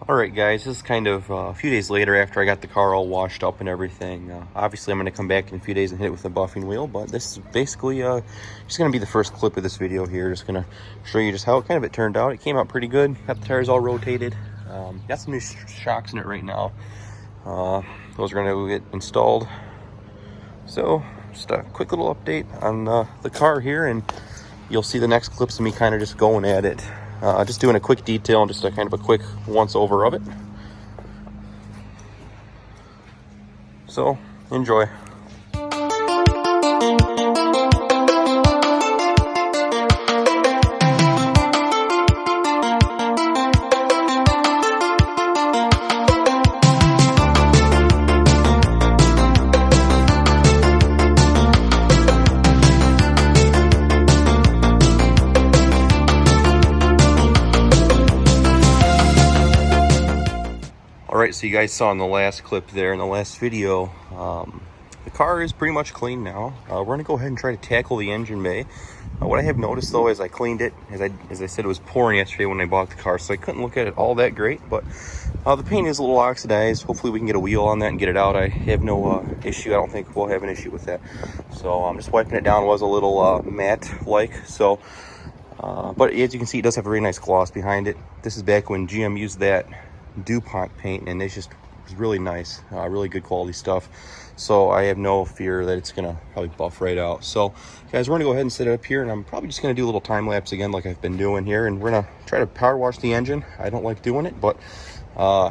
Alright guys, this is kind of a few days later after I got the car all washed up and everything. Obviously I'm going to come back in a few days and hit it with a buffing wheel, but this is basically just going to be the first clip of this video here. Just going to show you just how it turned out. It came out pretty good. Got the tires all rotated. Got some new shocks in it right now. Those are going to get installed. So just a quick little update on the car here, and you'll see the next clips of me kind of just going at it. Just doing a quick detail and just a kind of a quick once over of it. So enjoy. Alright, so you guys saw in the last clip there, in the last video, the car is pretty much clean now. We're going to go ahead and try to tackle the engine bay. What I have noticed though, as I cleaned it, as I said, it was pouring yesterday when I bought the car, so I couldn't look at it all that great, but the paint is a little oxidized. Hopefully we can get a wheel on that and get it out. I have no issue. I don't think we'll have an issue with that. So I'm just wiping it down. It was a little matte-like, so but as you can see, it does have a very nice gloss behind it. This is back when GM used that DuPont paint, and it's just really nice, really good quality stuff. So I have no fear that it's gonna probably buff right out. So guys, we're gonna go ahead and set it up here, and I'm probably just gonna do a little time lapse again like I've been doing here, and we're gonna try to power wash the engine. I don't like doing it, but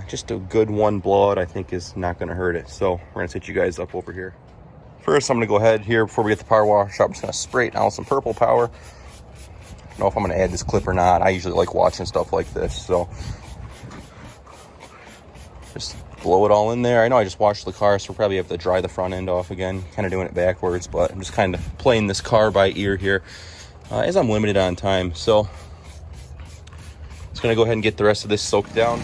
just a good one blowout I think is not gonna hurt it. So we're gonna set you guys up over here. First, I'm gonna go ahead here before we get the power wash. I'm just gonna spray it down with some purple power. I don't know if I'm gonna add this clip or not. I usually like watching stuff like this, so just blow it all in there. I know I just washed the car, so we'll probably have to dry the front end off again. Kind of doing it backwards, but I'm just kind of playing this car by ear here as I'm limited on time. So just gonna go ahead and get the rest of this soaked down.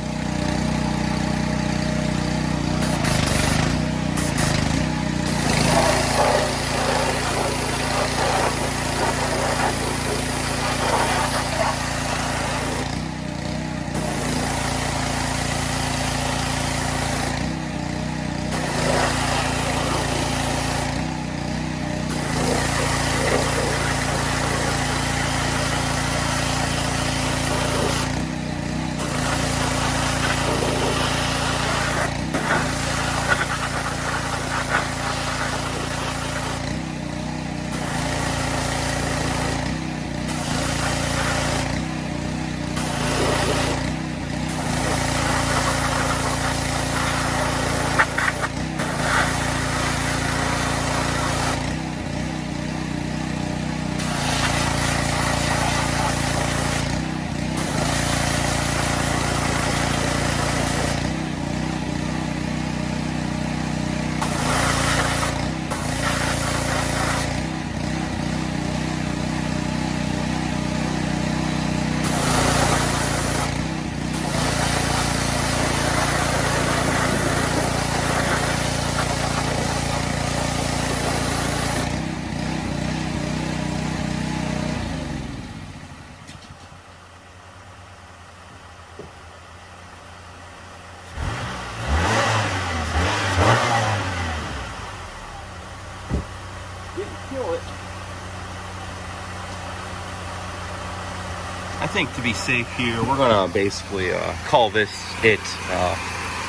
I think to be safe here, we're gonna basically call this it.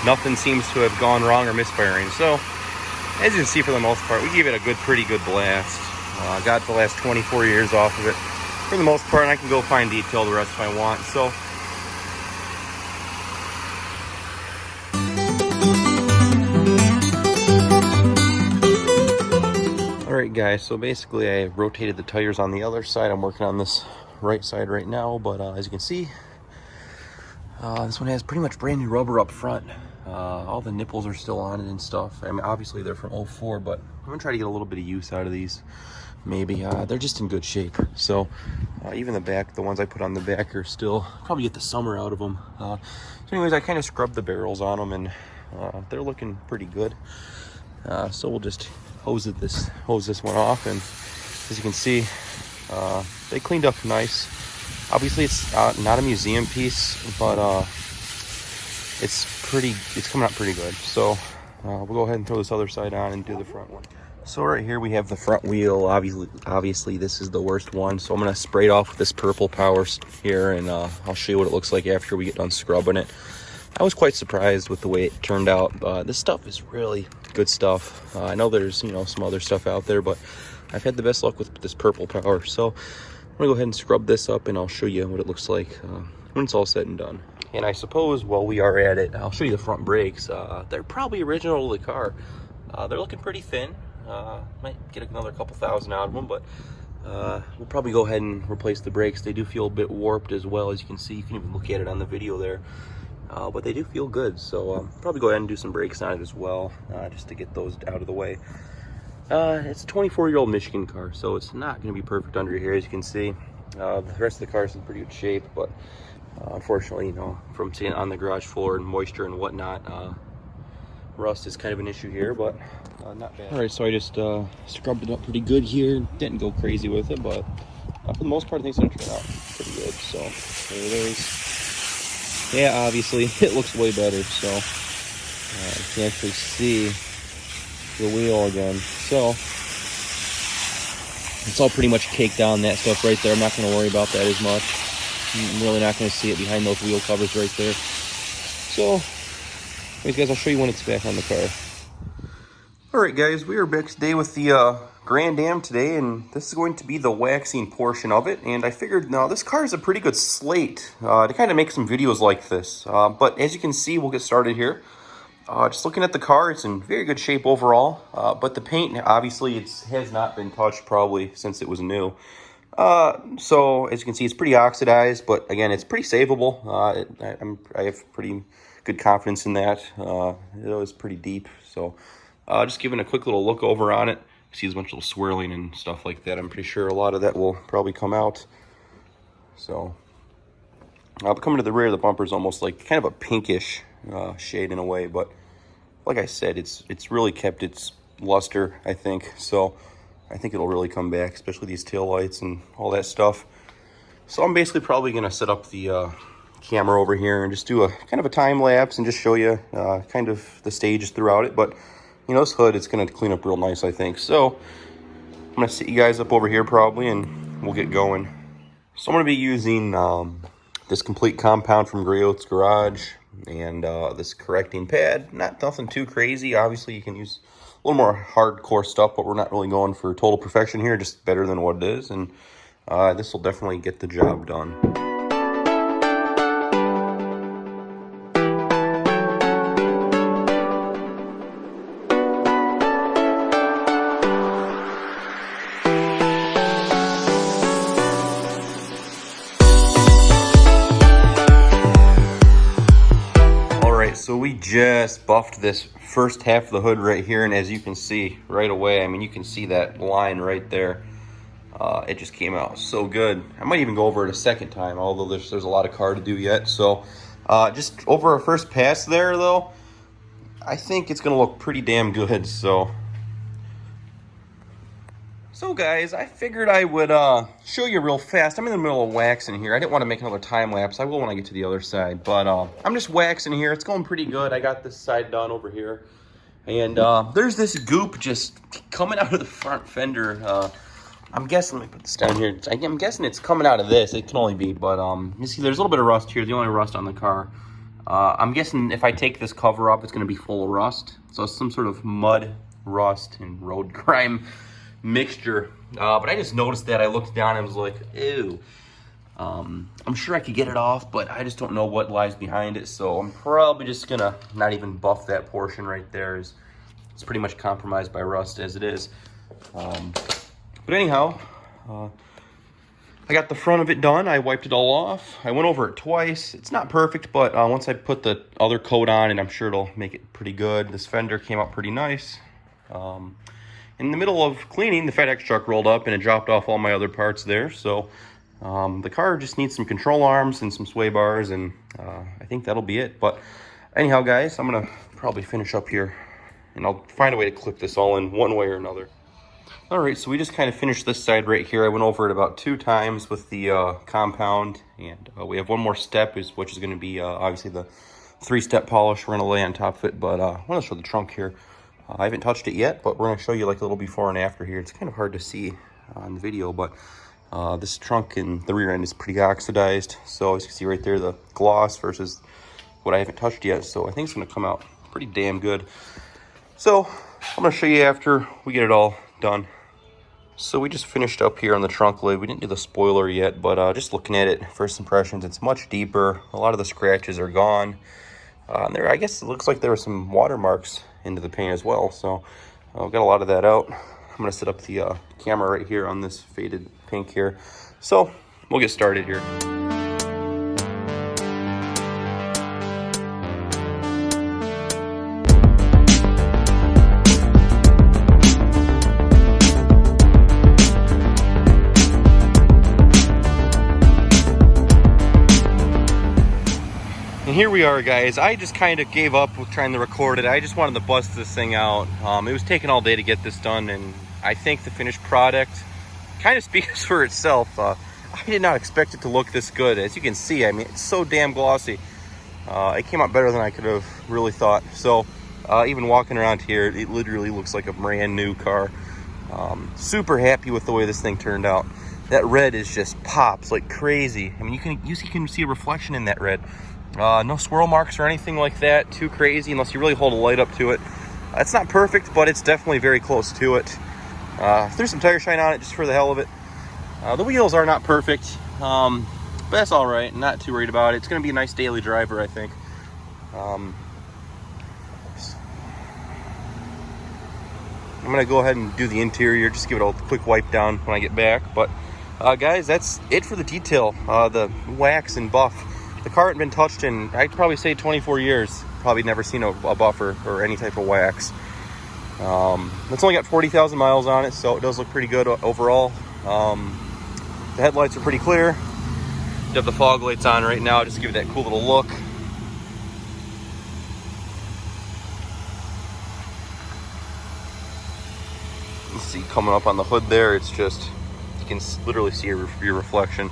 Nothing seems to have gone wrong or misfiring. So as you can see, for the most part, we gave it a pretty good blast. Got the last 24 years off of it for the most part, and I can go fine detail the rest if I want. So alright guys, so basically I rotated the tires on the other side. I'm working on this right side right now, but as you can see, this one has pretty much brand new rubber up front. All the nipples are still on it and stuff. I mean, obviously they're from '04, but I'm gonna try to get a little bit of use out of these. Maybe they're just in good shape. So even the back, the ones I put on the back are still, probably get the summer out of them. So anyways, I kind of scrubbed the barrels on them, and they're looking pretty good. So we'll just hose this one off, and as you can see, they cleaned up nice. Obviously it's not a museum piece, but it's coming out pretty good. So we'll go ahead and throw this other side on and do the front one. So right here we have the front wheel. Obviously this is the worst one. So I'm gonna spray it off with this purple power here, and I'll show you what it looks like after we get done scrubbing it. I was quite surprised with the way it turned out. This stuff is really good stuff. I know there's, you know, some other stuff out there, but I've had the best luck with this purple power. So I'm gonna go ahead and scrub this up, and I'll show you what it looks like when it's all said and done. And I suppose while we are at it, I'll show you the front brakes. They're probably original to the car. They're looking pretty thin. Might get another couple thousand out of them, but we'll probably go ahead and replace the brakes. They do feel a bit warped as well, as you can see. You can even look at it on the video there. But they do feel good, so probably go ahead and do some brakes on it as well, just to get those out of the way. It's a 24-year-old Michigan car, so it's not going to be perfect under here, as you can see. The rest of the car is in pretty good shape, but unfortunately, you know, from seeing it on the garage floor and moisture and whatnot, rust is kind of an issue here, but not bad. All right, so I just scrubbed it up pretty good here. Didn't go crazy with it, but for the most part, I think it's going to turn out pretty good. So there it is. Yeah, obviously it looks way better, so you can actually see the wheel again. So it's all pretty much caked down, that stuff right there. I'm not going to worry about that as much. I'm really not going to see it behind those wheel covers right there. So anyways, guys, I'll show you when it's back on the car. All right, guys, we are back today with the Grand Am today, and this is going to be the waxing portion of it. And I figured, now this car is a pretty good slate to kind of make some videos like this. But as you can see, we'll get started here. Just looking at the car, it's in very good shape overall. But the paint, obviously, has not been touched probably since it was new. So as you can see, it's pretty oxidized, but again, it's pretty savable. I have pretty good confidence in that. It was pretty deep, so just giving a quick little look over on it. See there's a bunch of little swirling and stuff like that. I'm pretty sure a lot of that will probably come out. So coming to the rear of the bumper is almost like kind of a pinkish shade in a way, but like I said, it's really kept its luster, I think. So I think it'll really come back, especially these tail lights and all that stuff. So I'm basically probably gonna set up the camera over here and just do a kind of a time lapse and just show you kind of the stages throughout it. But you know, this hood, it's gonna clean up real nice, I think. So I'm gonna sit you guys up over here probably, and we'll get going. So I'm gonna be using this complete compound from Gray Oats Garage and this correcting pad. Nothing too crazy. Obviously, you can use a little more hardcore stuff, but we're not really going for total perfection here, just better than what it is. And this will definitely get the job done. So we just buffed this first half of the hood right here, and as you can see right away, I mean, you can see that line right there. It just came out so good. I might even go over it a second time, although there's a lot of car to do yet. So just over our first pass there, though, I think it's gonna look pretty damn good. So guys, I figured I would show you real fast. I'm in the middle of waxing here. I didn't want to make another time lapse. I will when I get to the other side, but I'm just waxing here. It's going pretty good. I got this side done over here, and there's this goop just coming out of the front fender. I'm guessing, let me put this down here. I'm guessing it's coming out of this. It can only be, but you see there's a little bit of rust here, the only rust on the car. I'm guessing if I take this cover off, it's going to be full of rust. So it's some sort of mud, rust, and road grime mixture. But I just noticed that. I looked down and was like, ew. I'm sure I could get it off, but I just don't know what lies behind it. So I'm probably just gonna not even buff that portion right there. It's pretty much compromised by rust as it is. But anyhow, I got the front of it done. I wiped it all off. I went over it twice. It's not perfect, but once I put the other coat on, and I'm sure it'll make it pretty good. This fender came out pretty nice. In the middle of cleaning, the FedEx truck rolled up and it dropped off all my other parts there. So the car just needs some control arms and some sway bars, and I think that'll be it. But anyhow, guys, I'm gonna probably finish up here, and I'll find a way to clip this all in one way or another. All right, so we just kind of finished this side right here. I went over it about 2 times with the compound, and we have one more step, which is going to be obviously the 3-step polish we're gonna lay on top of it. But I want to show the trunk here. I haven't touched it yet, but we're gonna show you like a little before and after here. It's kind of hard to see on the video, but this trunk in the rear end is pretty oxidized. So as you can see right there, the gloss versus what I haven't touched yet. So I think it's gonna come out pretty damn good. So I'm gonna show you after we get it all done. So we just finished up here on the trunk lid. We didn't do the spoiler yet, but just looking at it, first impressions, it's much deeper. A lot of the scratches are gone. There, I guess it looks like there were some watermarks into the paint as well. So I've got a lot of that out. I'm gonna set up the camera right here on this faded pink here. So we'll get started here. And here we are, guys. I just kind of gave up with trying to record it. I just wanted to bust this thing out. It was taking all day to get this done, and I think the finished product kind of speaks for itself. I did not expect it to look this good. As you can see, I mean, it's so damn glossy. It came out better than I could have really thought. So even walking around here, it literally looks like a brand new car. Super happy with the way this thing turned out. That red is just pops like crazy. I mean, you can see a reflection in that red. No swirl marks or anything like that too crazy, unless you really hold a light up to it. It's not perfect, but it's definitely very close to it. Threw some tire shine on it just for the hell of it. The wheels are not perfect, but that's all right. Not too worried about it. It's going to be a nice daily driver, I think. I'm going to go ahead and do the interior, just give it a quick wipe down when I get back. But guys, that's it for the detail. The wax and buff. The car hadn't been touched in, I'd probably say 24 years. Probably never seen a buffer or any type of wax. It's only got 40,000 miles on it, so it does look pretty good overall. The headlights are pretty clear. You have the fog lights on right now, just to give it that cool little look. You see coming up on the hood there, it's just, you can literally see your reflection.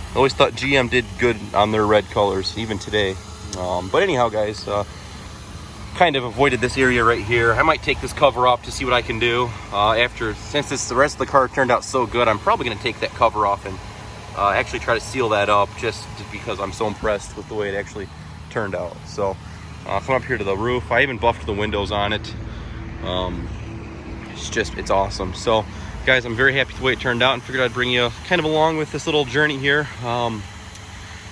I always thought GM did good on their red colors, even today. But anyhow, guys, kind of avoided this area right here. I might take this cover off to see what I can do. Since the rest of the car turned out so good, I'm probably going to take that cover off and actually try to seal that up, just because I'm so impressed with the way it actually turned out. So come up here to the roof. I even buffed the windows on it. It's awesome. So guys, I'm very happy with the way it turned out, and figured I'd bring you kind of along with this little journey here. But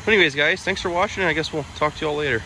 anyways, guys, thanks for watching, and I guess we'll talk to you all later.